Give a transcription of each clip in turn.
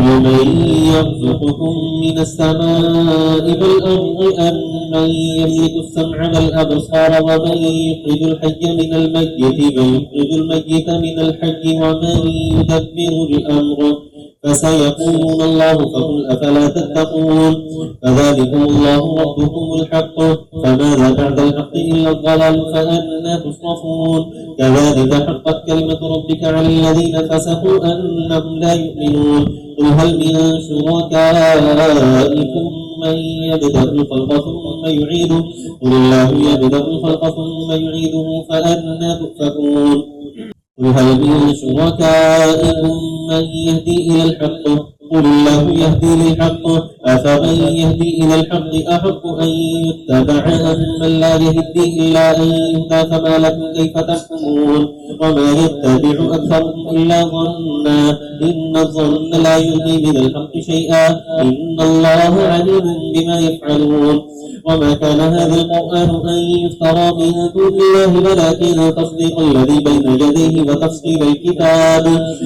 من يرزقكم من السماء والأرض أم من يملك السمع والأبصار ومن يخرج الحي من الميت ويخرج الميت من الحي ومن يدبر الأمر فسيقولون الله فقل أفلا تتقون فذلكم الله ربكم الحق فماذا بعد الحق إلا الضلال فأنى تصرفون كذلك حقت كلمة ربك على الذين فسقوا أنهم لا يؤمنون قل هل من شركائكم من يبدأ الخلق ثم يعيده قل الله يبدأ الخلق ثم يعيده فأنى تؤفكون قل هل من شركائكم من يهدي إلى الحق قل الله يهدي للحق أفمن يهدي إلى الحق أحق أن يتبع أم من لا يهدي إلا أن يهدى فما لكم كيف تحكمون وما يتبع أكثرهم إلا ظنا إن الظن لا يغني من الحق شيئا إن الله عليم بما يفعلون وما كان هذا القرآن أن يفترى من دون الله ولكن تصديق الذي بين يديه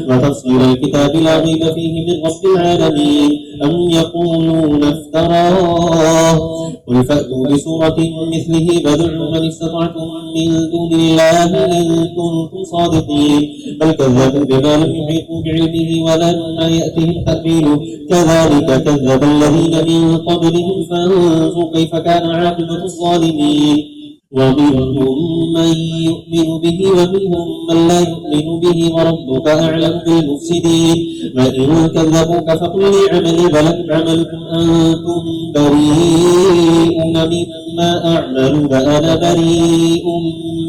وتفصيل الكتاب لا ريب فيه من رب العالمين أم يقولون افتراه قل فأتوا بسورة مثله فادعوا من استطعتم من دون الله إن كنتم صادقين بل كذبوا بما لم يحيطوا بعلمه ولما يأتهم تأويله كذلك كذب الذين من قبلهم فانظروا كيف كان عاقبة الظالمين ومنهم من يؤمن به ومنهم من لا يؤمن به وربك أعلم بالمفسدين وإن كذبوك فقل لي عملي ولكم عملكم أنتم بريئون مما أعمل وأنا بريء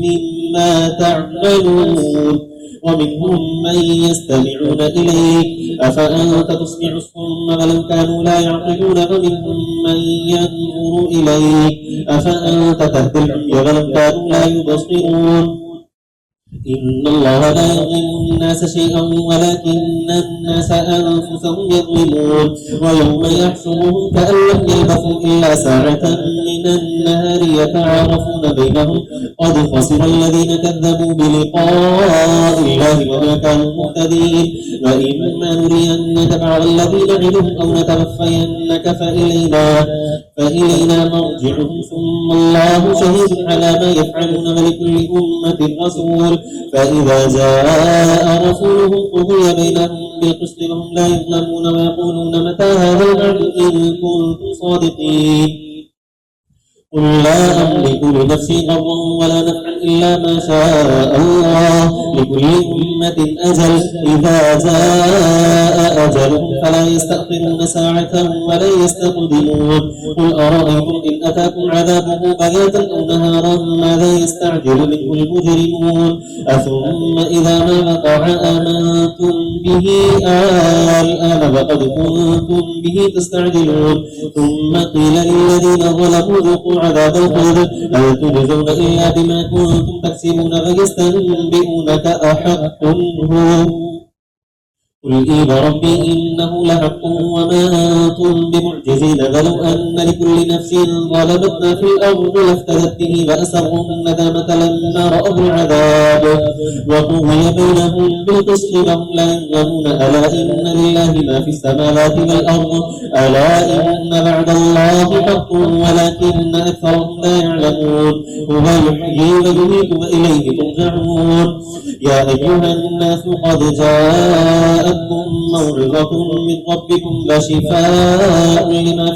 مما تعملون ومنهم من يستمعون إليك أفأنت تسمع الصم ولو كانوا لا يعقلون ومنهم من ينظر إليك أفأنت تهدي العمي ولو كانوا لا يبصرون إن الله لا يظلم الناس شيئا ولكن الناس أنفسهم يظلمون ويوم يحشرهم كأن لم يلبثوا إلا ساعة من النهار يتعارفون بينهم قد خسر الذين كذبوا بلقاء الله وما كانوا مهتدين وإما نرينك بعض الذين نعدهم أو نتوفينك فإلينا مرجعهم ثم الله شهيد على ما يفعلون ولكل أمة رسول فإذا جاء رسولهم قضي بينهم بالقسط وهم لا يظلمون ويقولون متى هذا الوعد إن كنتم صادقين قل لا أملك لنفسي ضرا ولا نفعا إلا ما شاء الله لكل أمة أجل إذا جاء أجلهم فلا يستأخرون ساعة ولا يستقدمون قل أرأيتم إن أتاكم عذابه بياتا أو نهارا ماذا يستعجل منه المجرمون أثم إذا ما وقع آمنتم به الآن وقد كنتم به تستعجلون ثم قيل للذين ظلموا ذوقوا عذاب الخلد هل تجزون إلا بما كنتم تكسبون فيستنبئونك أحق هو قل إي وربي إنه لحق وما أنتم بمعجزين ولو أن لكل نفس ظلمت ما في الأرض لافتدت به وأسروا الندامة لما رأوا العذاب وقضي بينهم بالقسط وهم لا يظلمون ألا إن لله ما في السماوات والأرض ألا إن بعد الله حق ولكن أكثرهم لا يعلمون هو يحيي ويميت وإليه ترجعون يا أيها الناس قد جاءتكم موعظة من ربكم وشفاء لما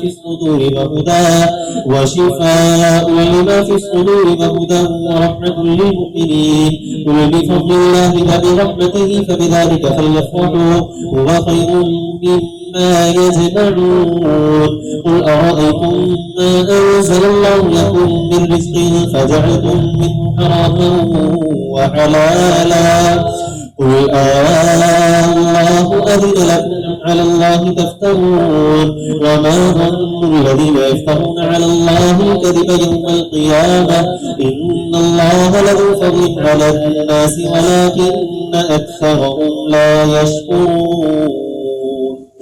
في الصدور وهدى ورحمة للمؤمنين قل بفضل الله وبرحمته فبذلك فليفرحوا هو خير مما يجمعون قل أرأيتم ما أنزل الله لكم من رزق فجعلتم منه حراما وحلالا قل الله أذن لكم على الله تفترون وما ظن الذين يفترون على الله الكذب يوم القيامة إن الله لذو فضل على الناس ولكن أكثرهم لا يشكرون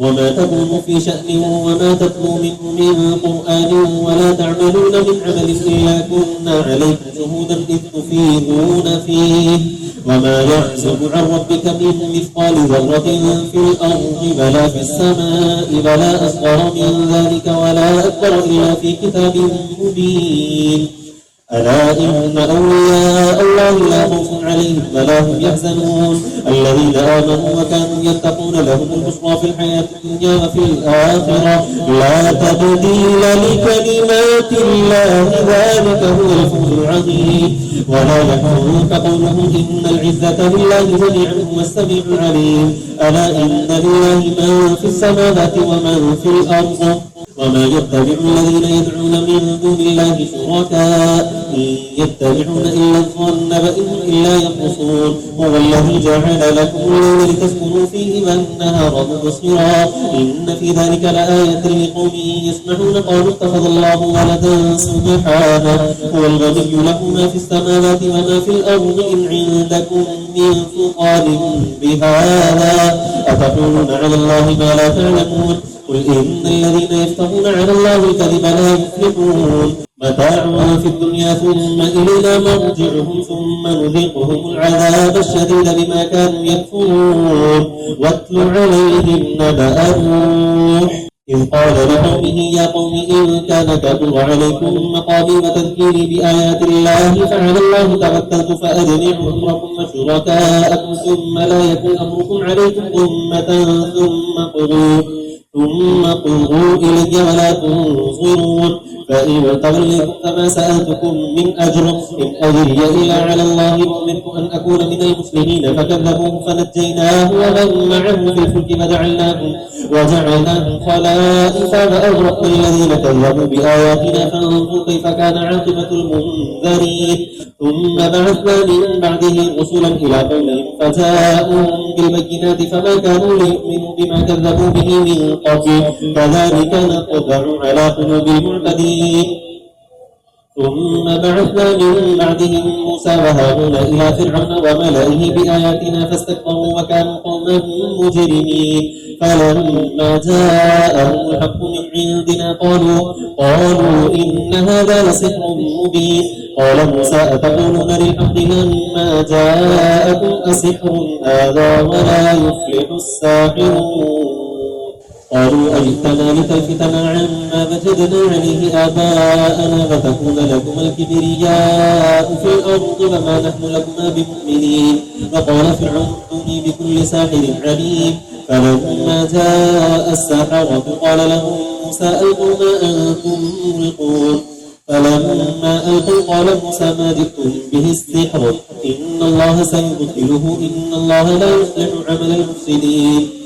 وما تكون في شأن وما تتلو منه من قرآن ولا تعملون من عمل إلا كنا عليكم شهودا إذ تفيضون فيه وما يعزب عن ربك من مثقال ذرة في الأرض ولا في السماء ولا أصغر من ذلك ولا أكبر إلا في كتاب مبين ألا إن أولياء الله لا خوف عليهم ولا هم يحزنون الذين آمنوا وكانوا يتقون لهم البشرى في الحياة الدنيا وفي الآخرة لا تبديل لكلمات الله ذلك هو الفوز العظيم ولا يحزنك قولهم إن العزة لله جميعا هو السميع العليم ألا إن لله من في السماوات ومن في الأرض وما يتبع الذين يدعون من دون الله شركاء إن يتبعون إلا الظن وإن إلا يخرصون هو الذي جعل لكم الليل لتسكنوا فيه والنهار مبصرا إن في ذلك لآية لقوم يسمعون قالوا اتخذ الله ولدا سبحانه هو الغني له ما في السماوات وما في الأرض إن عندكم من سلطان بهذا أتقولون على الله ما لا تعلمون قل إن الذين يفترون على الله الكذب لا يفلحون متاع في الدنيا ثم إلينا مرجعهم ثم نذيقهم العذاب الشديد بما كانوا يكفرون واتل عليهم نبأ نوح إذ قال لقومه يا قوم إن كان كبر عليكم مقامي وتذكيري بآيات الله فعلى الله توكلت فأجمعوا أمركم وشركاءكم ثم لا يكن أمركم عليكم أمة ثم قضوا إلي ولا تنظرون فإن توليتم فما سألتكم من أجر إن أجري إلا على الله أمرت أن أكون من المسلمين فكذبوه فنجيناه ومن معه في الفلك وجعلناهم خلائف وأغرقنا الذين كذبوا بآياتنا فانظروا كيف كان عاقبة المنذرين ثم بعثنا من بعده رسلا إلى قومهم فجاءوهم بالبينات فما كانوا ليؤمنوا بما كذبوا به من قبل كذلك نطبع على قلوب المعتدين ثم بعثنا من بعدهم موسى وهارون إلى فرعون وملئه بآياتنا فاستكبروا وكانوا قوما مجرمين فلما جاءهم الحق من عندنا قالوا إن هذا لسحر مبين قال موسى أتقولون للحق لما جاءكم أسحر هذا ولا يفلح الساحرون قالوا أجئتنا لتلفتنا عما وجدنا عليه آباءنا وتكون لكما الكبرياء في الأرض وما نحن لكما بمؤمنين وقال فرعون ائتوني بكل ساحر عليم فلما جاء السحرة قال لهم موسى ألقوا ما أنتم ملقون فلما ألقوا قال موسى ما جئتم به السحر إن الله سيبطله إن الله لا يصلح عمل المفسدين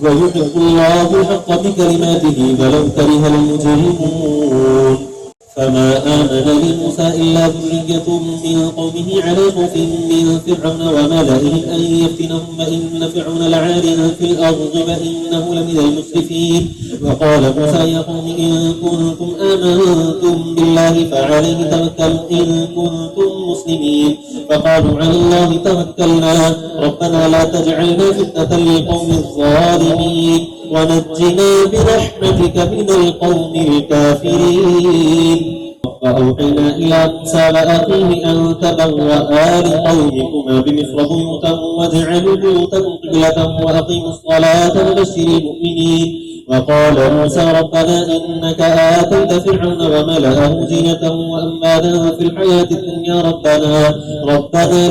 ويحق الله الحق بكلماته ولو كره المجرمون فما آمن لموسى إلا ذرية من قومه على خوف من فرعون وملئهم أن يفتنهم وإن فرعون لعال في الأرض وإنه لمن المسرفين وقال موسى يا قوم إن كنتم آمنتم بالله فعليه توكلوا إن كنتم مسلمين فقالوا على الله توكلنا ربنا لا تجعلنا فتنة للقوم الظالمين ونجنا برحمتك من القوم الكافرين وأوحينا إلى موسى وأخيه أن تبوأ لقومكما بمصر بيوتا واجعلوا بيوتكم قبلة وأقيموا الصلاة وبشر المؤمنين وقال موسى ربنا إنك آتيت فرعون وملأه زينة وأموالا في الحياة الدنيا ربنا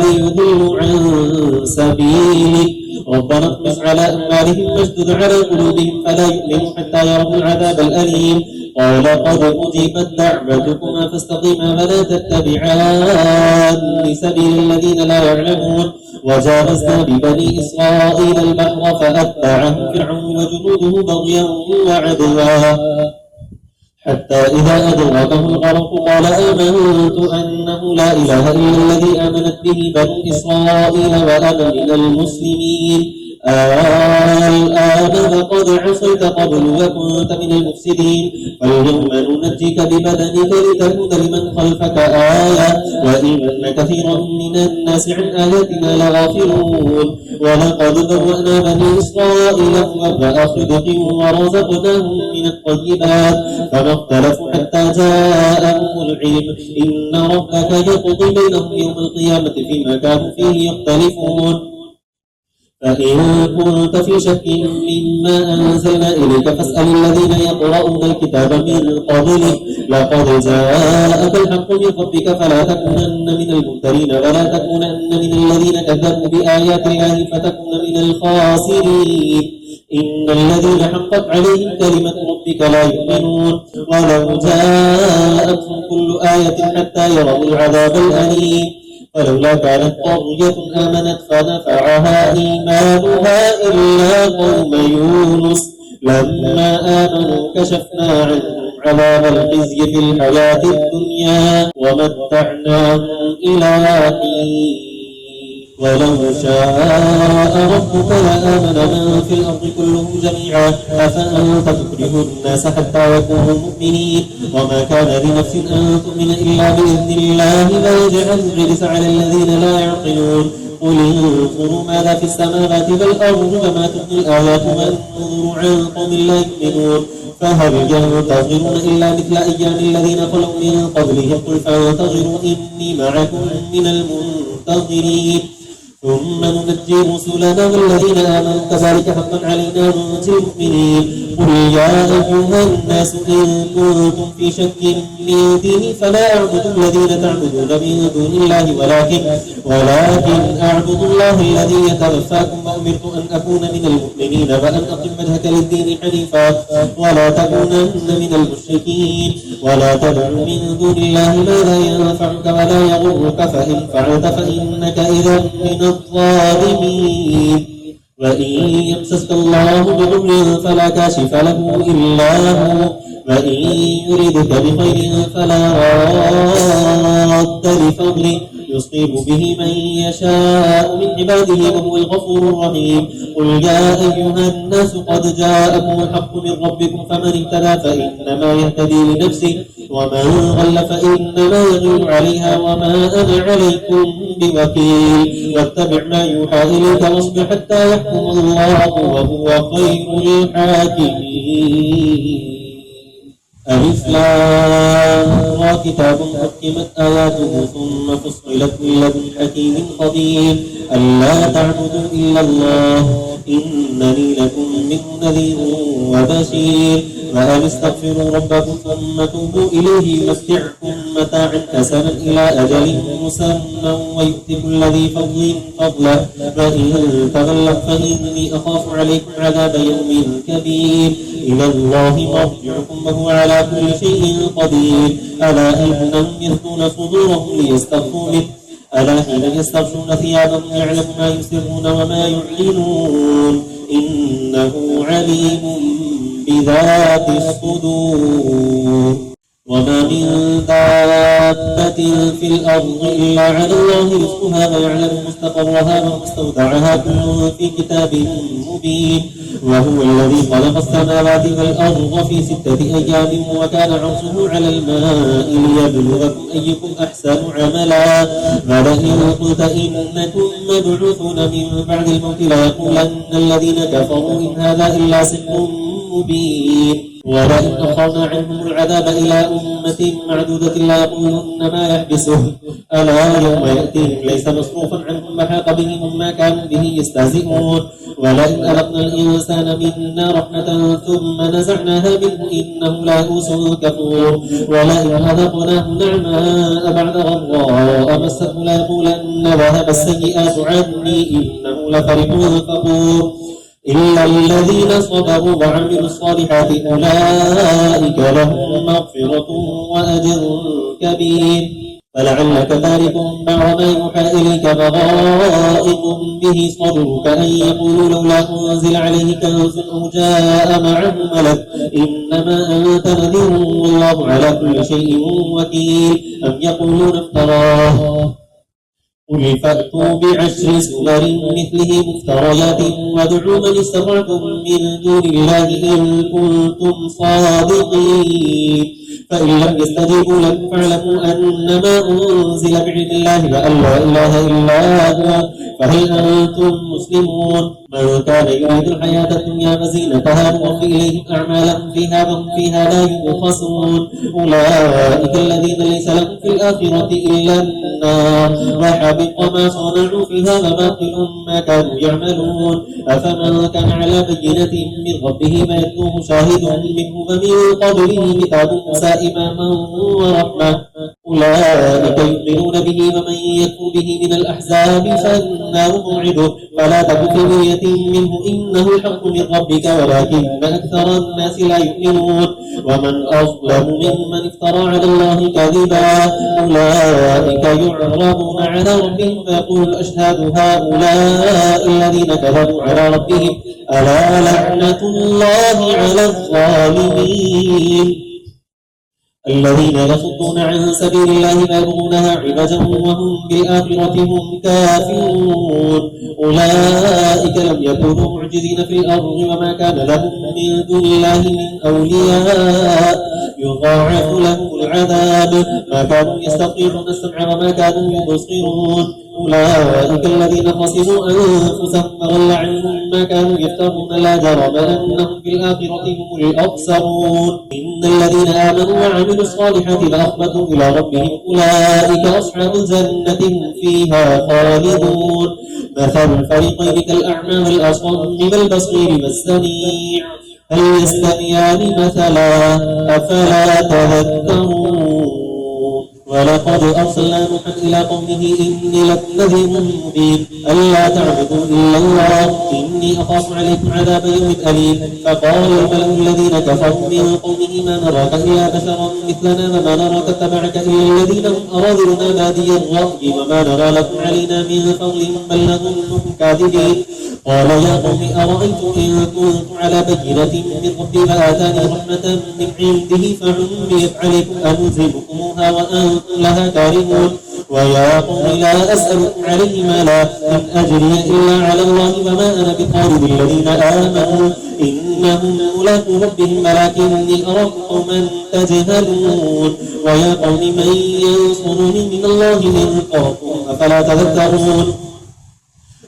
ليضلوا عن سبيلك ربنا اطمس على أموالهم واشدد على قلوبهم فلا يؤمنوا حتى يروا العذاب الأليم قال قد أجيبت دعوتكما فاستقيما ولا تتبعان سبيل الذين لا يعلمون وجاوزنا ببني إسرائيل البحر فأتبعهم فرعون وجنوده بغيا وعدوا حتى إذا أدركه الغرق قال آمنت أنه لا إله إلا الذي آمنت به بنو إسرائيل وأنا من المسلمين الآن وقد عصيت قبل وكنت من المفسدين فاليوم ننجيك ببدنك لتكون لمن خلفك آية وإن كثيرا من الناس عن آياتنا لغافلون ولقد بوأنا بني إسرائيل مبوأ صدق ورزقناهم من الطيبات فما اختلفوا حتى جاءهم العلم إن ربك يقضي بينهم يوم القيامة فيما كانوا فيه يختلفون فإن كنت في شك مما أنزلنا إليك فاسأل الذين يقرؤون الكتاب من قبلك لقد جاءك الحق من ربك فلا تكونن من الممترين ولا تكونن من الذين كذبوا بآيات الله فتكون من الخاسرين إن الذين حقت عليهم كلمة ربك لا يؤمنون ولو جاءتهم كل آية حتى يروا العذاب الأليم ولولا كانت قرية آمنت فنفعها إيمانها إلا قوم يونس لما آمنوا كشفنا عنهم عذاب الخزي في الحياة الدنيا ومتعناهم إلى حين ولو شاء ربك لآمن من في الأرض كلهم جميعا أفأنت تكره الناس حتى يكونوا مؤمنين وما كان لنفس أن تؤمن إلا بإذن الله ويجعل الرجس على الذين لا يعقلون قل انظروا ماذا في السماوات والأرض وما تغني الآيات وانظروا عن قوم لا يؤمنون فهل ينتظرون إلا مثل أيام الذين خلوا من قبلهم قل فانتظروا إني معكم من المنتظرين ثم ننجي رسلنا والذين آمنوا كذلك حقا علينا ننجي المؤمنين قل يا أيها الناس إن كنتم في شك من ديني فلا أعبد الذين تعبدون من دون الله ولكن أعبد الله الذي يتوفاكم وأمرت أن أكون من المؤمنين وأن أقم وجهك للدين حنيفا ولا تكونن من المشركين ولا تدع من دون الله ما لا ينفعك ولا يضرك فإن فعلت فإنك إذا من الظالمين وإن يمسسك الله بضر فلا كاشف له إلا هو وإن يردك بخير فلا راد لفضله يصيب به من يشاء من عباده وهو الغفور الرحيم قل يا أيها الناس قد جاءكم الحق من ربكم فمن اهتدى فإنما يهتدي لنفسه ومن ضل فإنما يضل عليها وما أنا عليكم بوكيل واتبع ما يوحى إليك واصبر حتى يحكم الله وهو خير الحاكمين ألف لام كتاب حكمت آياته ثم فصلت من لدن حكيم خبير ألا تعبدوا إلا الله إنني لكم منه نذير وبشير وأن استغفروا ربكم ثم توبوا إليه يمتعكم متاعا حسنا إلى أجل مسمى ويؤتي كل ذي فضل فضله وإن تولوا فإني أخاف عليكم عذاب يوم كبير إلى الله مرجعكم وهو على كل شيء قدير ألا إنهم يهدون صدورهم ليستغفوا منه ألا حين يستغشون ثيابهم يعلم ما يسرون وما يعلنون إنه عليم بذات الصدور وما من دابة في الأرض إلا على الله رزقها ويعلم مستقرها ومستودعها كل في كتاب مبين وهو الذي خلق السماوات والأرض في 6 أيام وكان عرشه على الماء ليبلوكم أيكم أحسن عملا ولئن قلت إنكم مبعوثون من بعد الموت ليقولن الذين كفروا إن هذا إلا سحر مبين ولئن أخرنا عنهم العذاب إلى أمة معدودة ليقولن ما يحبسه ألا يوم يأتيهم ليس مصروفا عنهم وحاق بهم ما كانوا به يستهزئون ولئن أذقنا الإنسان منا رحمة ثم نزعناها منه إنه ليئوس كفور ولئن أذقناه نعماء بعد ضراء مسته ليقولن ذهب السيئات عني إنه لفرح فخور إلا الذين صبروا وعملوا الصالحات أولئك لهم مغفرة وأجر كبير فلعلك تارك بعض ما يوحى إليك وضائق به صدرك أن يقولوا لولا أنزل عليه كنز أو جاء معه ملك إنما أنت نذير والله على كل شيء وكيل أم يقولون افتراه قل فأتوا بعشر سور مثله مفتريات وادعوا من استطعتم من دون الله إن كنتم صادقين فإن لم يستجيبوا لكم فاعلموا أنما أنزل بعلم الله وأن لا إله إلا هو فهل أنتم مسلمون من كان يريد الحياة الدنيا وزينتها نوفي إليهم أعمالهم فيها وهم فيها لا يبخسون أولئك الذين ليس لهم في الآخرة إلا النار وحبط ما صنعوا فيها وباطل ما كانوا يعملون أفمن كان على بينة من ربه ما يتلوه شاهد منه ومن قبله كتاب موسى إماما ورحمة أولئك يؤمنون به ومن يكفر به من الأحزاب فالنار موعده فلا تك في مرية منه إنه الحق من ربك ولكن أكثر الناس لا يؤمنون ومن أظلم ممن افترى على الله كذبا أولئك يعرضون على ربهم فيقول الأشهاد هؤلاء الذين كذبوا على ربهم ألا لعنة الله على الظالمين الذين يصدون عن سبيل الله ويبغونها عوجا وهم بالآخرة هم كافرون أولئك لم يكونوا معجزين في الأرض وما كان لهم من دون الله من أولياء يضاعف لهم العذاب ما كانوا يستطيعون السمع وما كانوا يبصرون أولئك الذين خسروا أنفسهم وضل عنهم ما كانوا يفترون لا جرم أنهم في الآخرة هم الأخسرون إن الذين آمنوا وعملوا الصالحات فأخبتوا إلى ربهم أولئك أصحاب الجنة هم فيها خالدون مثل الفريقين كالأعمى والأصم والبصير والسميع هل يستويان مثلا أفلا تذكرون ولقد أرسلنا نوحا إلى قومه إني لكم نذير مبين ألا تعبدوا إلا الله إني أخاف عليكم عذاب يوم أليم فقال الملأ الذين كفروا من قومه ما نراك إلا بشرا مثلنا وما نراك اتبعك إلا الذين هم أراذلنا بادي الرأي وما نرى لكم علينا من فضل بل نظنكم كاذبين قال يا قوم أرأيتم إن كنت على بينة من ربي فآتاني رحمة من عنده فعميت عليكم أنزلكموها وأنتم لها كارهون ويا قوم لا أسألكم عليه مالا إن أجري إلا على الله وما أنا بطارد الذين آمنوا إنهم ملاقو ربهم ولكني أراكم قوما تجهلون ويا قوم من ينصرني من الله إن طرقوا أفلا تذكرون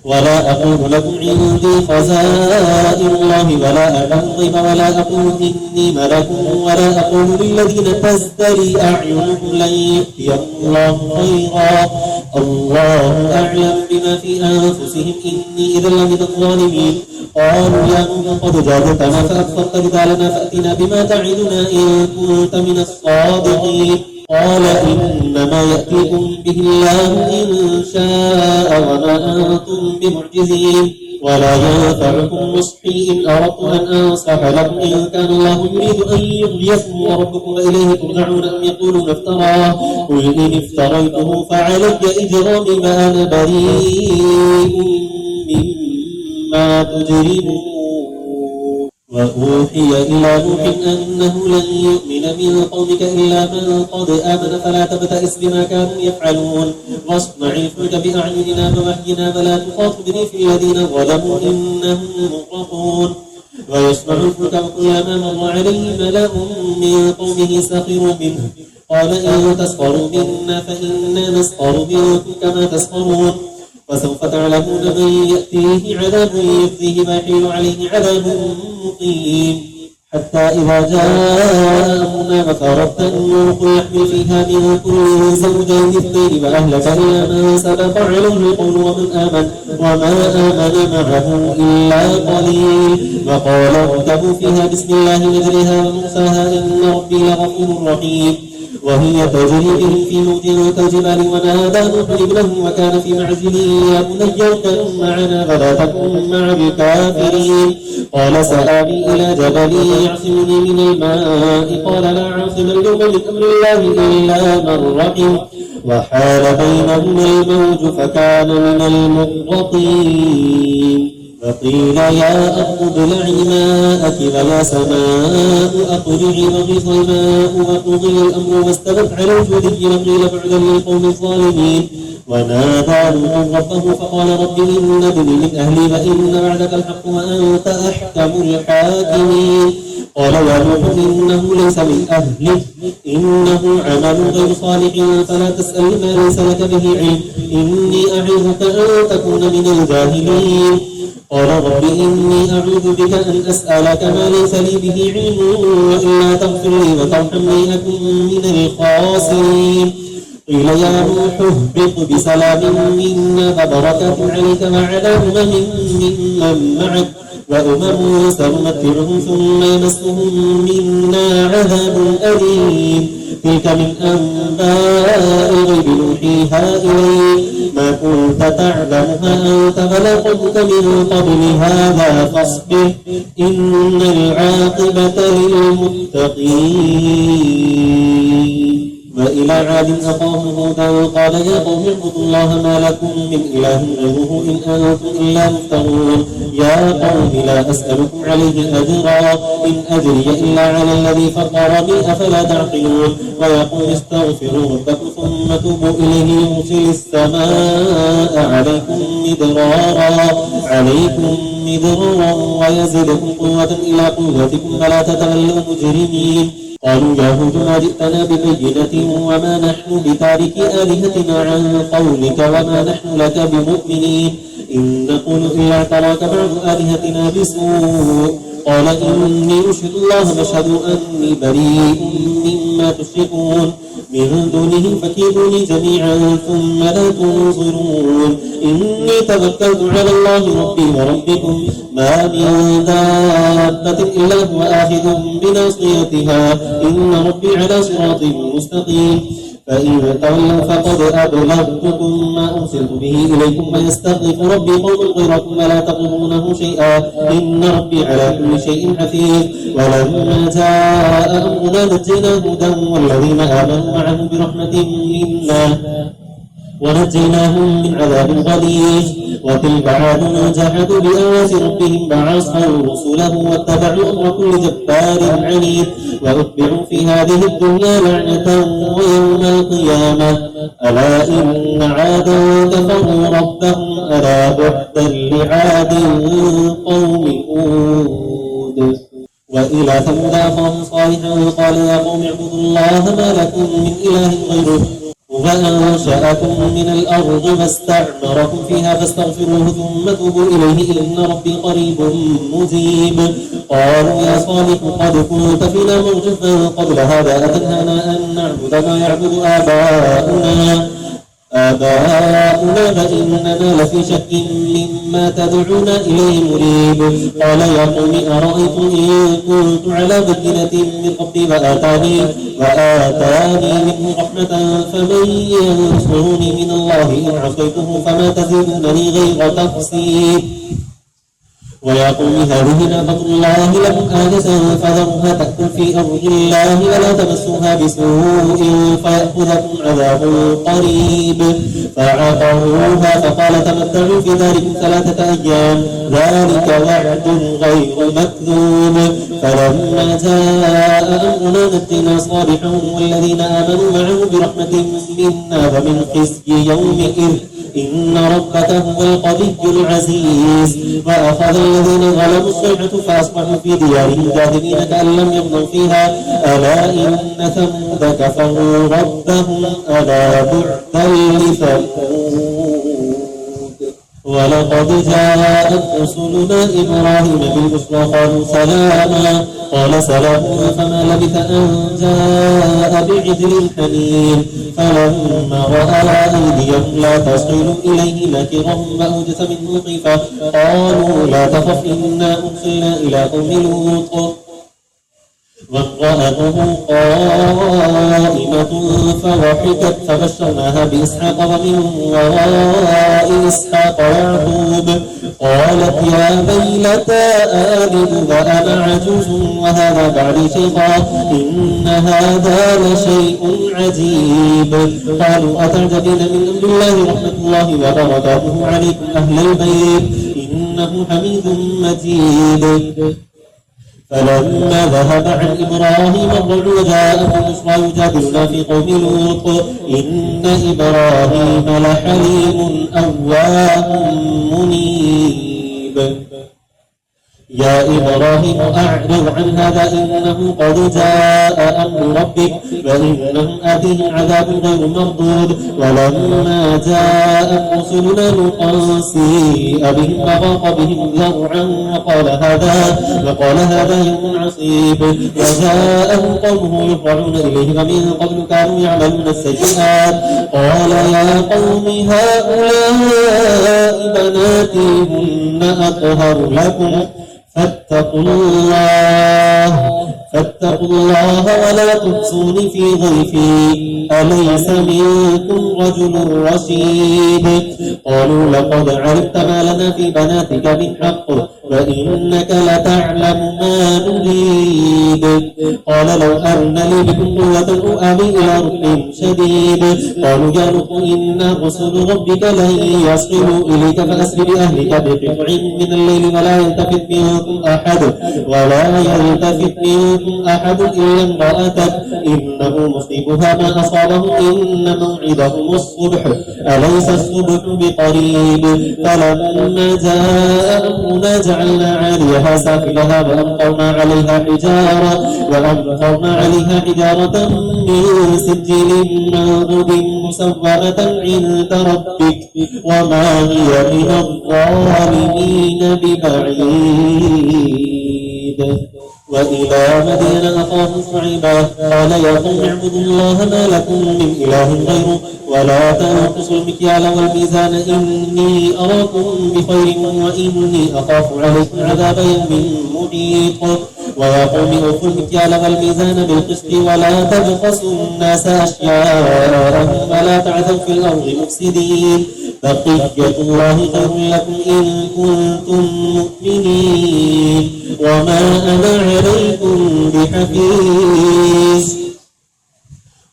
ولا أقول لكم عندي خزائن الله ولا أعلم الغيب ولا أقول إني ملك ولا أقول للذين تزدري أعينهم لن يؤتيهم الله خيرا الله أعلم بما في أنفسهم إني إذا لمن الظالمين قالوا يا نوح قد جادلتنا فأكثرت جدالنا فأتنا بما تعدنا إن كنت من الصادقين قال إنما يأتيكم به الله إن شاء وما أنتم بمعجزين ولا ينفعكم نصحي إن أردت أن أنصح لكم إن كان الله يريد أن يغويكم وربكم وإليه ترجعون أم يقولون افتراه قل إن افتريته فعلي إجرامي وأنا بريء مما تجرمون وأوحي إلى نوح أنه لن يؤمن من قومك إلا من قد آمن فلا تبتئس بما كانوا يفعلون واصنع الفلك بأعيننا ووحينا ولا تخاطبني في الذين ظلموا إنهم مغرقون ويصنع الفلك وكلما مر عليه ملأ من قومه سخروا منه قال إن تسخروا منا فإنا نسخر منكم كما تسخرون وسوف تعلمون من يأتيه عذاب يخزيه ويحل عليه عذاب مقيم حتى إذا جاء أمرنا وفارت النور يحمل فيها من كل زوجين اثنين وأهلك إلا من سبق عليه القول وما آمن معه إلا قليل وقال اركبوا فيها بسم الله مجرها ومرساها إن ربي لغفور رحيم وهي تجري بهم في موج كالجبال ونادى نوح ابنه وكان في معزل يا بني اركب معنا ولا تكن مع الكافرين قال سآوي إلى جبل يعصمني من الماء قال لا عاصم اليوم من أمر الله إلا من رحم وحال بينهما الموج فكان من المغرقين وقيل يا أرض ابلعي ماءك ويا سماء أقلعي وغيظ الماء وقضي الأمر واستوت على الجودي وقيل بعدا للقوم الظالمين. ونادى نوح ربه فقال رب إن ابني من أهلي وإن وعدك الحق وأنت أحكم الحاكمين. قال يا نوح إنه ليس من أهلك إنه عمل غير صالح فلا تسأل ما ليس لك به علم إني أعظك أن تكون من الجاهلين. قال رب إني أعوذ بك أن أسألك ما ليس لي به علم وإلا تغفر لي وترحمني أكن من الخاسرين. قيل يا نوح اهبط بسلام منا وبركات عليك وعلى أمم ممن معك وأمم سنمتعهم ثم يمسهم منا عذاب أليم. تلك من أنباء الغيب نوحيها إليك ما كنت تعلمها أنت ولا قومك من قبل هذا فاصبر إن العاقبة للمتقين. وإلى عاد أخاهم هودا قال يا قوم اعبدوا الله ما لكم من إله غيره إن أنتم إلا مفترون. يا قوم لا أسألكم عليه أجرا إن أجري إلا على الذي فطرني أفلا تعقلون. ويا قوم استغفروا ربكم ثم توبوا إليه يرسل السماء عليكم مدرارا ويزدكم قوة إلى قوتكم ولا تتولوا مجرمين. قالوا يا هود ما جئتنا ببينة وما نحن بتارك آلهتنا عن قولك وما نحن لك بمؤمنين إن نقول إلا اعتراك بعض آلهتنا بسوء. قال إني أشهد الله واشهد أني بريء مما تشركون من دونه فكيدوني جميعا ثم لا تنظرون. إني توكلت على الله ربي وربكم ما من دابة إلا هو آخذ بناصيتها إن ربي على صراط مستقيم. فإن تولوا فقد أبلغتكم ما أرسلت به إليكم ويستخلف ربي قوم غيركم ولا تضرونه شيئا إن ربي على كل شيء حفيظ. ولما جاء أمرنا نجينا هودا والذين آمنوا معه برحمة منا ونجيناهم من عذاب غليظ. وتلك عاد جحدوا بآيات ربهم وعصوا رسله واتبعوا أمر كل جبار عنيد وأتبعوا في هذه الدنيا لعنة ويوم القيامة. ألا إن عادا كفروا ربهم ألا بعدا لعاد قوم هود. وإلى ثمود أخاهم صالحا قال يا قوم اعبدوا الله ما لكم من إله غيره وأنشأكم من الأرض واستعمركم فيها فاستغفروه ثم توبوا إليه إن ربي قريب مجيب. قالوا يا صالح قد كنت فينا مرجفا قبل هذا أتنهانا أن نعبد ما يعبد آباؤنا فإننا لفي شك مما تدعونا إليه مريب. قال يا قوم أرأيتم إن كنت على بينة من ربي وآتاني منه رحمة فمن ينصرني من الله إن عصيته فما تزيدونني غير تقصير. ويا قوم هذه ناقة الله لكم آية فذروها تأكل في أرض الله ولا تمسوها بسوء فيأخذكم عذاب قريب. فعقروها فقال تمتعوا في داركم 3 أيام ذلك وعد غير مكذوب. فلما جاء أمرنا نجينا صالحا والذين آمنوا معه برحمة منا ومن خزي يومئذ إن ربك هو القوي العزيز. وأخذ الذين ظلموا الصيحة فأصبحوا في ديارهم جاثمين كأن لم يغنوا فيها ألا إن ثمود كفروا ربهم ألا بعدا لثمود. ولقد جاءت رسلنا إبراهيم بالبشرى قالوا سلاما قال سلام فما لبث أن جاء بعجل حنين. فلما رأى أيديهم لا تصل إليه نكرهم وأوجس منه خيفة قالوا لا تخف إنا أرسلنا إلى قوم لوط وامرأته قائمة فضحكت فبشرناها بإسحاق ومن وراء إسحاق يعقوب. قالت يا ويلتى آلد وأنا عجوز وهذا بعلي شيخا إن هذا لشيء عجيب. قالوا أتعجبين من أمر الله رحمة الله وبركاته عليكم أهل البيت إنه حميد مجيد. فلما ذهب عن إبراهيم الرجل وجاءه البشرى يجادلنا في قوم لوط إن إبراهيم لحليم أواه منيب. يا إبراهيم أعرض عن هذا إنه قد جاء أمر ربك فإنهم آتيهم عذاب غير مردود. ولما جاءت رسلنا لوطا سيء بهم وضاق بهم ذرعا وقال هذا يوم عصيب. وجاءه قومه يرجعون إليه ومن قبل كانوا يعملون السيئات. قال يا قوم هؤلاء بناتي هن أطهر لكم فاتقوا الله ولا تخزوني في ضيفي أليس منكم رجل رشيد. قالوا لقد علمت ما لنا في بناتك من حق وإنك لتعلم ما نريد. قال لو أن لي بكم قوة أوآوي إلى ركن شديد. قالوا يا لوط إن رسل ربك لن يصلوا إليك فأسر بأهلك بقطع من الليل ولا يلتفت منكم أحد إلا امرأتك إنه مصيبها ما أصابهم إن موعدهم الصبح أليس الصبح بقريب. فلما جاء أمرنا جعلنا عاليها سافلها وأمطرنا عليها حجارة من سجيل منضود مسومة عند ربك وما هي من الظالمين ببعيد. وإلى مدين أخاهم شعيبا قال يا قوم اعبدوا الله ما لكم من إله غيره ولا تنقصوا المكيال والميزان إني أراكم بخير وإني أخاف عليكم عذاب يوم محيط. ويا قوم أوفوا المكيال والميزان بالقسط ولا تبخسوا الناس أشياءهم ولا تعثوا في الأرض مفسدين. بقية الله خير لكم إن كنتم مؤمنين وما أنا عليكم بحفيظ.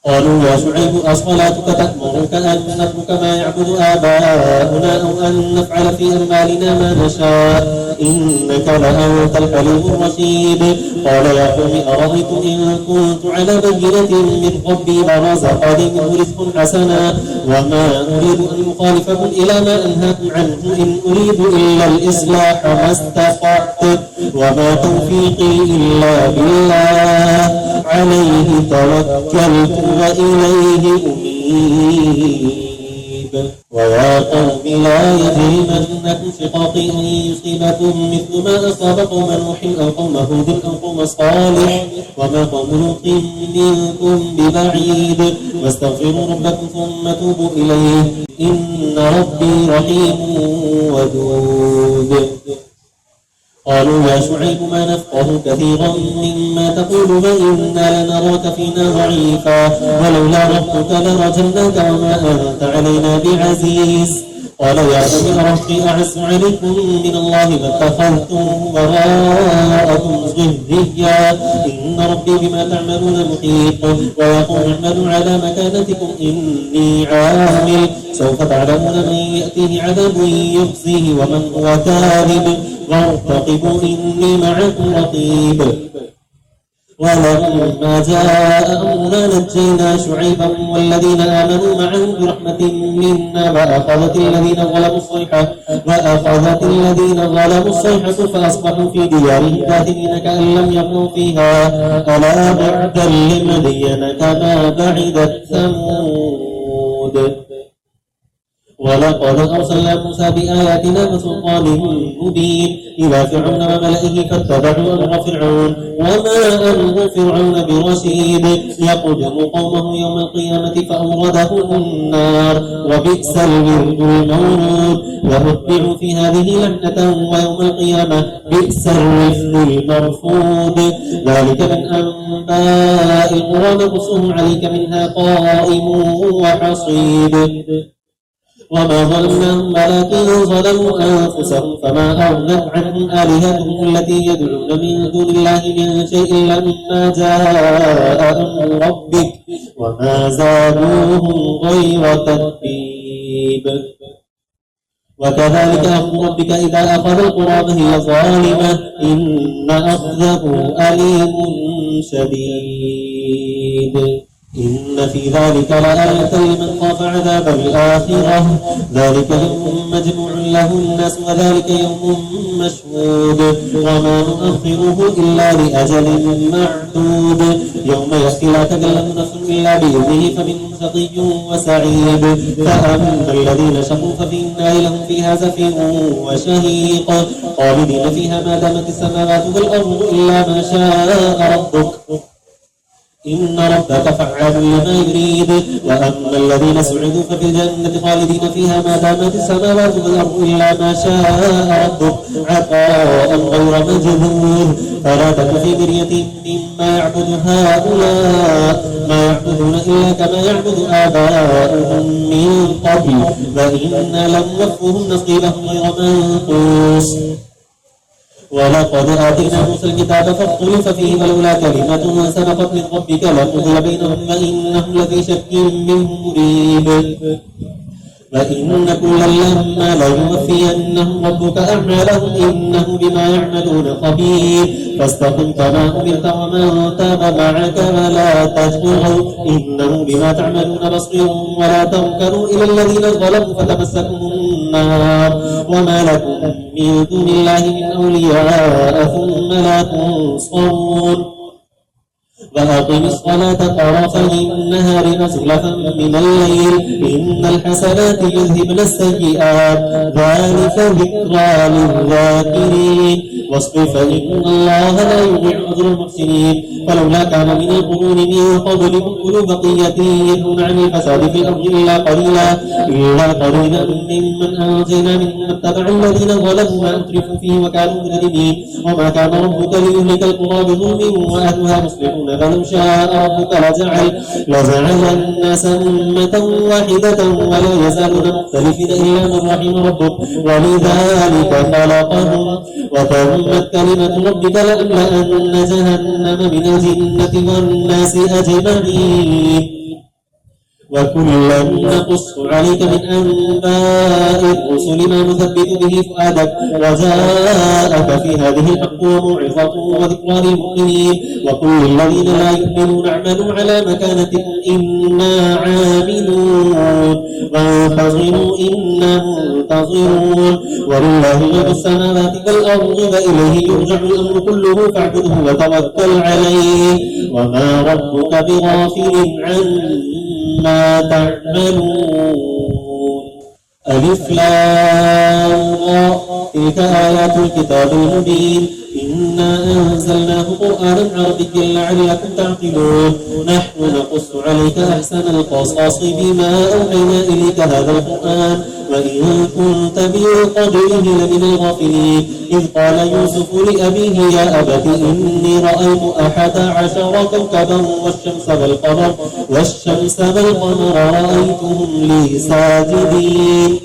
قالوا يا شعيب أصلاتك تأمرك أن نترك ما يعبد آباؤنا أو أن نفعل في أموالنا ما نشاء إنك لأنت الحليم الرشيد. قال يا قوم أرأيتم إن كنت على بينة من ربي ورزقني منه رزقا حسنا وما أريد أن يخالفكم إلى ما أنهاكم عنه إن أريد إلا الإصلاح ما استطعت وما توفيقي إلا بالله عليه توكلت وإليه أنيب. ويا قوم لا يجرمنكم شقاقي أن يصيبكم مثل ما أصاب قوم نوح أو قوم هود أو قوم صالح وما قوم لوط منكم ببعيد. واستغفروا ربكم ثم توبوا إليه إن ربي رحيم ودود. قالوا يا شعيب ما نفقه كثيرا مما تقول وإنا لنراك فينا ضعيفا ولولا ربك لرجمناك وما أنت علينا بعزيز. قال يا قوم ربي أعز عليكم من الله ما اتخذتم وراءكم ظهريا إن ربي بما تعملون محيط. ويا قوم اعملوا على مكانتكم إني عامل سوف تعلمون من يأتيه عذاب يخزيه ومن هو كاذب وارتقبوا إني معكم رقيب. ولما جاء أمرنا نجينا شعيبا والذين آمنوا معه برحمة منا وأخذت الذين ظلموا الصيحة فأصبحوا في ديارهم جاثمين كأن لم يكونوا فيها ألا بعدا لمدين كما بعدت ثمود. ولقد أرسلنا موسى بآياتنا وسلطان مبين إلى فرعون وملئه فاتبعوا أمر فرعون وما أمر فرعون برشيد. يقدم قومه يوم القيامة فأوردهم النار وبئس الورد المورود. وأتبعوا في هذه لعنة ويوم القيامة بئس الرفد المرفود. ذلك من أنباء القرى نقصه عليك منها قائم وحصيد. وما ظلمناهم ولكن ظلموا أنفسهم فما أغنت عنهم آلهتهم التي يدعون من دون الله من شيء لما جاء أمر ربك وما زادوهم غير تتبيب. وكذلك أخذ ربك إذا أخذ القرى وهي ظالمة إن أخذه أليم شديد إن في ذلك لآية لمن خاف عذاب الآخرة ذلك يوم مجموع له الناس وذلك يوم مشهود وما نؤخره إلا لأجل معدود يوم يأتي لا تكلم نفس إلا بإذنه فمنهم شقي وسعيد فأما الذين شقوا ففي النار لهم فيها زفير وشهيق خالدين فيها ما دامت السماوات والأرض إلا ما شاء ربك إن ربك فعال لما يريد وأما الذين سعدوا ففي الجنة خالدين فيها ما دامت السماوات والأرض إلا ما شاء ربك عطاء غير مجذور فلا تك في مرية مما يعبد هؤلاء ما يعبدون إلا كما يعبد آباؤهم من قبل وإنا لم نوفهم نصيبهم غير منقوص ولقد آتينا موسى الكتاب فاختلف فيه ولولا كلمة سبقت من ربك لقضي بينهم وإنهم لفي شك منه مريب وإن كلا لما ليوفينهم ربك أعمالهم إنه بما يعملون خبير فاستقم كما أمرت ومن تاب معك ولا تطغوا إنه بما تعملون بصير ولا تركنوا إلى الذين ظلموا فتمسكهم النار وما لكم من دون الله من أولياء ثم لا تنصرون وأقم الصلاة طرفي النهار وزلفا من الليل إن الحسنات يذهبن السيئات ذلك ذكرى للذاكرين واصبر فإن الله لا يضيع أجر المحسنين فلولا كان من القرون من قبلكم أولو بقية ينهون عن الفساد في الأرض إلا قليلا ممن أنجينا منهم اتبع الذين ظلموا ما أترفوا فيه وكانوا مجرمين وما كان ربك ليهلك القرى بظلم وأهلها مصلحون فلو شاء ربك لجعل الناس أمة واحدة ولا يزالون مختلفين إلا من رحم ربك ولذلك خلقهم وتمت كلمة ربك لأملأن جهنم من الجنة والناس أجمعين وكلا نقص عليك من أنباء الرسل ما نثبت به فؤادك وجاءك في هذه الحق وموعظة وذكرى للمؤمنين وكل الذين لا يؤمنون اعملوا على مكانتكم إنا عاملون وانتظروا إنا منتظرون ولله ملك السماوات والأرض وإليه يرجع الأمر كله فاعبده وتوكل عليه وما ربك بغافل ما تعملون ألف لام را تلك آيات الكتاب المبين إنا أنزلناه قرآنا عربيا لعلكم تعقلون نحن نقص عليك أحسن القصص بما أوحينا إليك هذا القرآن وإن كنت من قبله لمن الغافلين إذ قال يوسف لأبيه يا أبت إني رأيت 11 كوكبا والشمس والقمر رأيتهم لي ساجدين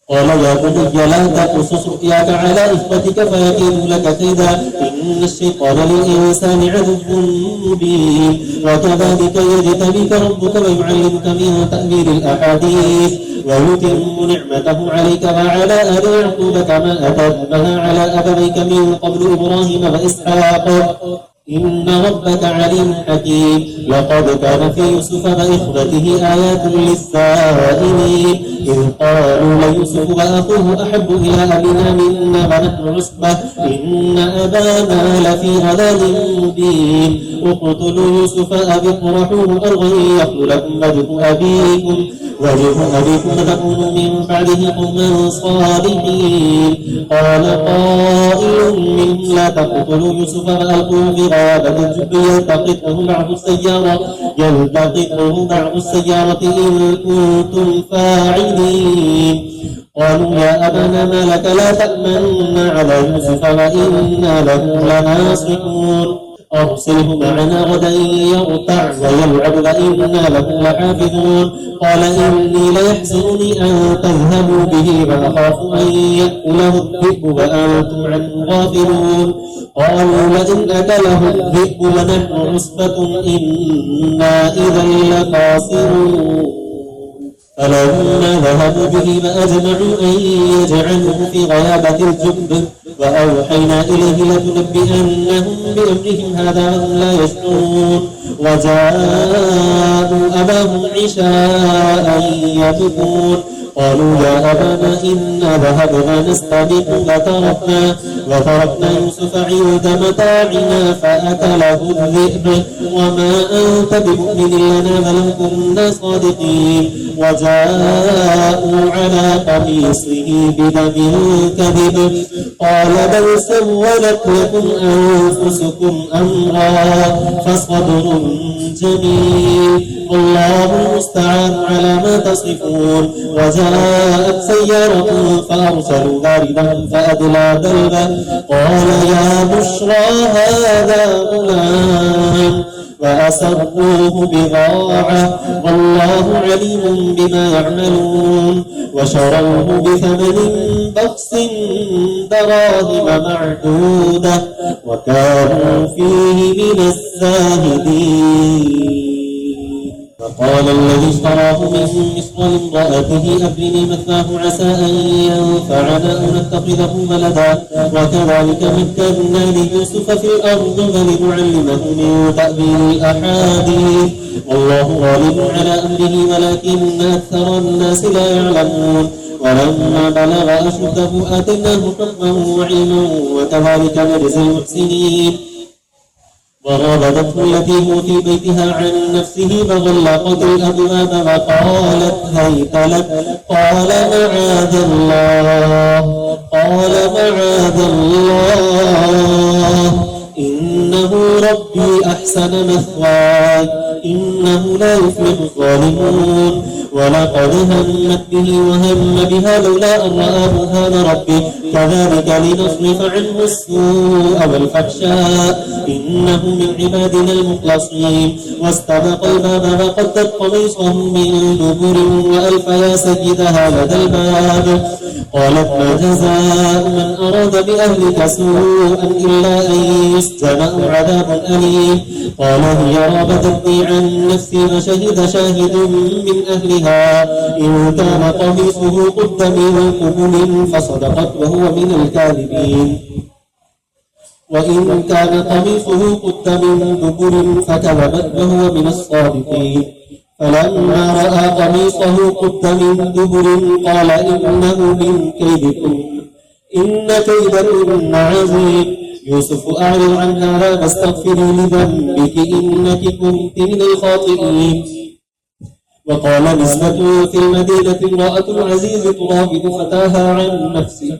قال يا بني لا تقصص رؤياك على إخوتك فيكيدوا لك كيدا إن الشيطان للإنسان عدو مبين وكذلك يجتبيك ربك ويعلمك من تأويل الأحاديث ويتم نعمته عليك وعلى آل يعقوب كما أتمها على أبويك من قبل إبراهيم وإسحاق إن ربك عليم حكيم لقد كان في يوسف وإخوته آيات للسائلين إذ قالوا ليوسف وأخوه أحب إلى أبينا منا ونحن عصبة إن أبانا لفي ضلال مبين اقتلوا يوسف أو اطرحوه أرضا يخل لكم وجه أبيكم وتكونوا من بعده قوما صالحين قال قائل منهم لا تقتلوا يوسف وألقوه في غيابة الجب يلتقطه بعض السيارة إن كنتم فاعلين قالوا يا أبانا ما لك لا تأمنا على يوسف وإنا له لناصحون أرسله معنا غدا يرتع ويلعب وإنا له لحافظون قال إني ليحزنني أن تذهبوا به وأخاف أن يأكله الذئب وأنتم عنه غافلون قالوا لئن أكله الذئب ونحن عصبة إنا إذا لخاسرون فلما ذهبوا به فأجمعوا أن يجعلوه في غيابة الجب وأوحينا إليه لتنبئنهم بأمرهم هذا وهم لا يشعرون وجاءوا أباهم عشاء يبكون قالوا يا أبانا إنا ذهبنا نستبق وتركنا يوسف عند متاعنا فأكله الذئب وما أنت بمؤمن لنا بل كنا صادقين وجاءوا على قميصه بدم كذب قال بل سولت لكم أنفسكم أمرا فصبر جميل والله المستعان على ما تصفون وجاءت سيارة فأرسلوا واردهم فأدلى دلبا قال يا بشرى هذا غلام وأسروه بضاعة والله عليم بما يعملون وشروه بثمن بخس دراهم معدودة وكانوا فيه من الزاهدين وقال الذي اشتراه من مصر لامرأته أكرمي مثواه عسى أن ينفعنا أو نتخذه ولدا وكذلك مكنا ليوسف في الأرض ولنعلمه من تأويل الأحاديث والله غالب على أمره ولكن أكثر الناس لا يعلمون ولما بلغ أشده آتيناه حكما وعلما وكذلك نجزي المحسنين وراودته التي هو في بيتها عن نفسه فغلقت الأبواب وقالت هيت لك قال معاذ الله إنه ربي أحسن مثواي إنه لا يفلح الظالمون ولقد همت به وهم بها لولا أن رأى برهان ربه كذلك لنصرف عنه السوء والفحشاء إنه من عبادنا المخلصين واستبق الباب وقدت قميصه من دبر وألف يا سيدها لدى الباب قالت ما جزاء من أراد بأهلك سوءا إلا أن يسجن أو عذاب أليم قال هي راودتني عن نفسي وشهد شاهد من أهلها إن كان قميصه قد من قبل فصدقت وهو من الكاذبين وإن كان قميصه قد من دبر فكذبت وهو من الصادقين فلما رأى قميصه قد من دبر قال إنه من كيدكم إن كيدكن عظيم يوسف أعرض عن هذا واستغفري لذنبك إنك كنت من الخاطئين وقال نسبة في المدينة امرأة العزيز تراود فتاها عن نفسه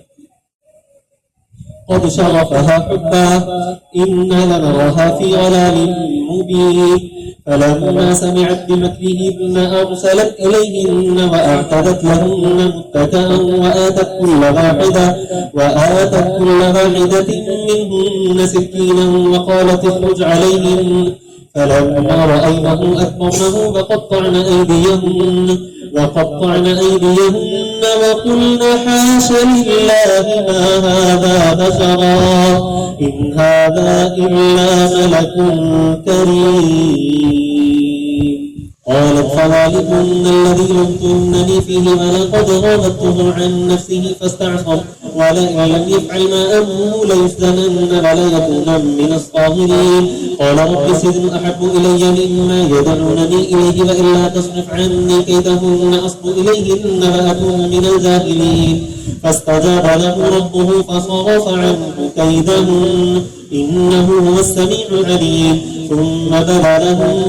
قد شغفها حبا إنا لنراها في ضلال مبين فلما سمعت بمكرهن أرسلت إليهن وأعتدت لهن متكئا وآتت كل واحدة منهن سكينا وقالت اخرج عليهن فلما رأينه أكبرنه وقطعن أيديهن وقلن حاش لله ما هذا بشرا إن هذا إلا ملك كريم قالت فذلكن الذي لمتنني فيه ولقد راودته عن نفسه فاستعصم ولئن لم يفعل ما أمره ليسجنن وليكون من الصاغرين قال رب السجن أحب إلي مما يدعونني إليه وإلا تصرف عني كيدهن أصب إليهن وأكون من الجاهلين فاستجاب له ربه فصرف عنه كيدهن إنه هو السميع العليم ثم بدا لهم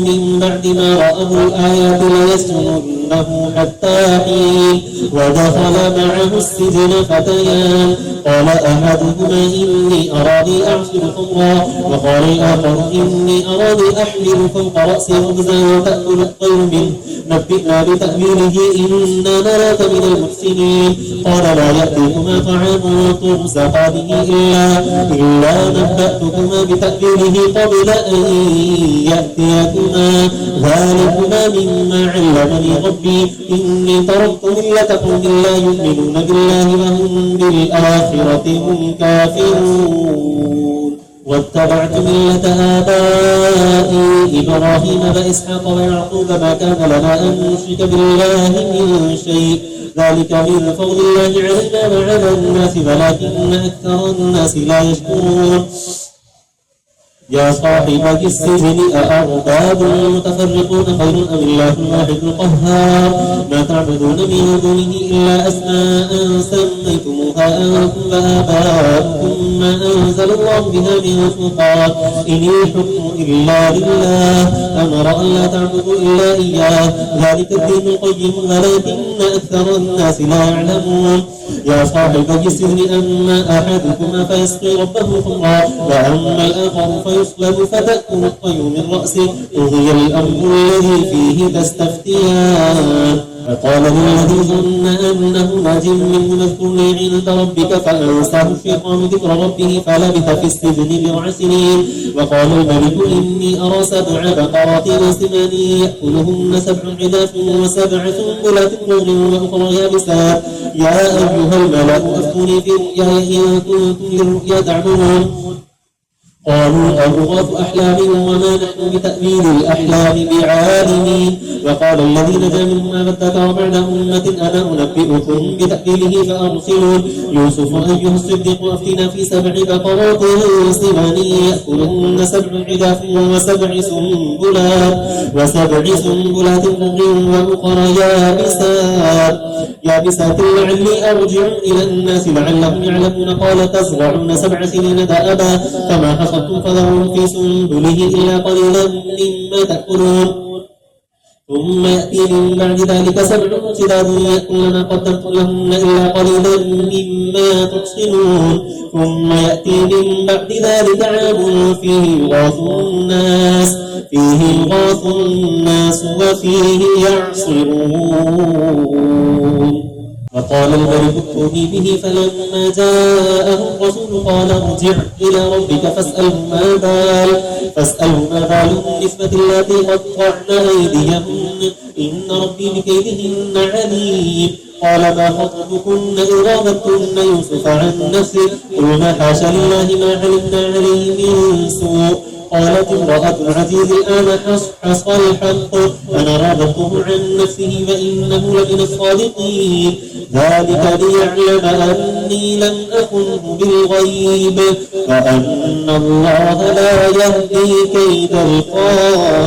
من بعد ما رأوا الآيات ليسجننه حتى حين ودخل معه السجن فتيان قال أحدهما إني أراني أعصر خمرا وقال الآخر إني أراني أحمل فوق رأسي خبزا وتأكل الطير منه نبئنا بتأويله إنا نراك من المحسنين قال لا يأتيكما طعام ترزقانه إلا نبأتكما بتأويله قبل أن يأتيكما ذلكما مما علمني ربي إني تركت ملة قوم لا يؤمنون بالله وهم بالآخرة هم كافرون واتبعت ملة آبائي إبراهيم وإسحاق ويعقوب ما كان لنا أن نشرك بالله من شيء ذلك من فضل الله علينا وعلى الناس ولكن أكثر الناس لا يشكرون يا صاحبي السجن أأرباب متفرقون خير أم الله الواحد القهار ما تعبدون من دونه إلا أسماء سميتموها أنتم وآباؤكم ما أنزل الله بها من سلطان إن الحكم إلا لله أمر أن لا تعبدوا إلا إياه ذلك الدين القيم ولكن أكثر الناس لا يعلمون يا صاحبي السجن أما أحدكما فيسقي ربه خمرا وأما الآخر فيصلب فتأكل الطير من رأسه قضي الأمر الذي فيه تستفتيان فقال للذي ظن أنه ناج منه اذكرني عند ربك فأنساه الشيطان ذكر ربه فلبث في السجن بضع سنين وقال الملك إني أرى 7 بقرات سمان يأكلهن 7 عجاف و7 سنبلات خضر وأخرى يابسات يا أيها الملأ أفتوني في رؤياي إن كنتم للرؤيا تعبرون قالوا أضغاث أحلام وما نحن بتأويل الأحلام بعالمين وقال الذي نجا منهما وادكر بعد أمة أنا أنبئكم بتأويله فأرسلون يوسف أيها الصديق أفتنا في 7 بقرات سمان يأكلهن 7 عجاف و7 سنبلات خضر وأخرى يابسات لعلي أرجع إلى الناس لعلهم يعلمون قال تزرعون 7 سنين دأبا فما حصدتم فذروا في سنبله إلا قليلا مما تأكلون ثم يأتي من بعد ذلك 7 شداد يأكلن ما قدمتم لهن إلا قليلا مما تحصنون ثم يأتي من بعد ذلك عام فيه يغاث الناس وفيه يعصرون وقال الملك ائتوني به فلما جاءه الرسول قال ارجع إلى ربك فاسأله ما بال النسبة التي قطعن أيديهن إن ربي بكيدهن عليم قال ما خطبكن إذ راودتن يوسف عن نفسه قلنا حاشا لله ما علمنا عليه من سوء قالت امرأة العزيز الآن حصل الحق أنا راودته عن نفسه وإنه لمن الصادقين ذلك ليعلم أني لم أخنه بالغيب وأن الله لا يهدي كيد الخائنين